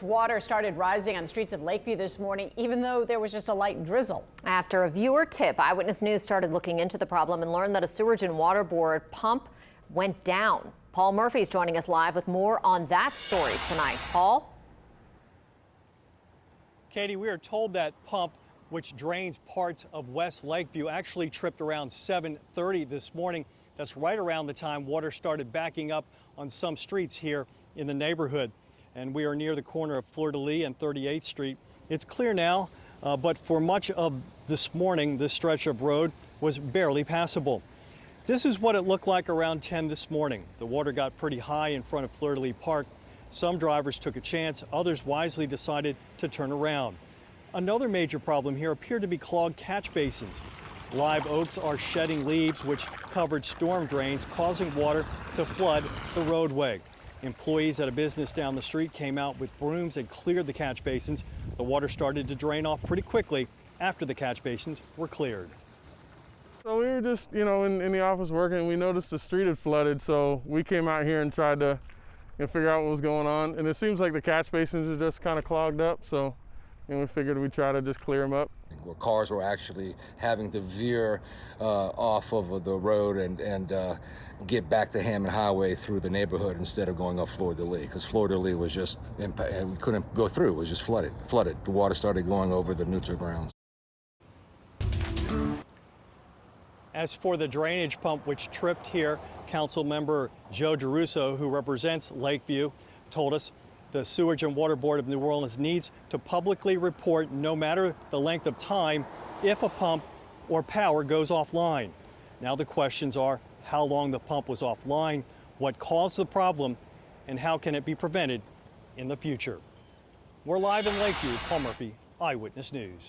Water started rising on the streets of Lakeview this morning, even though there was just a light drizzle. After a viewer tip, Eyewitness News started looking into the problem and learned that a Sewage and Water Board pump went down. Paul Murphy is joining us live with more on that story tonight. Paul? Katie, we are told that pump, which drains parts of West Lakeview, actually tripped around 7:30 this morning. That's right around the time water started backing up on some streets here in the neighborhood. And we are near the corner of Fleur-de-Lis and 38th Street. It's clear now, but for much of this morning, this stretch of road was barely passable. This is what it looked like around 10 this morning. The water got pretty high in front of Fleur-de-Lis Park. Some drivers took a chance, others wisely decided to turn around. Another major problem here appeared to be clogged catch basins. Live oaks are shedding leaves which covered storm drains, causing water to flood the roadway. Employees at a business down the street came out with brooms and cleared the catch basins. The water started to drain off pretty quickly after the catch basins were cleared. So we were just, in the office working, and we noticed the street had flooded, so we came out here and tried to figure out what was going on. And it seems like the catch basins are just kind of clogged up, so we figured we'd try to just clear them up. Where cars were actually having to veer off of the road and get back to Hammond Highway through the neighborhood instead of going up Fleur-de-Lis, because Fleur-de-Lis was just we couldn't go through. It was just flooded. The water started going over the neutral grounds. As for the drainage pump which tripped here, Council Member Joe DeRusso, who represents Lakeview, told us the Sewage and Water Board of New Orleans needs to publicly report, no matter the length of time, if a pump or power goes offline. Now the questions are how long the pump was offline, what caused the problem, and how can it be prevented in the future. We're live in Lakeview. Paul Murphy, Eyewitness News.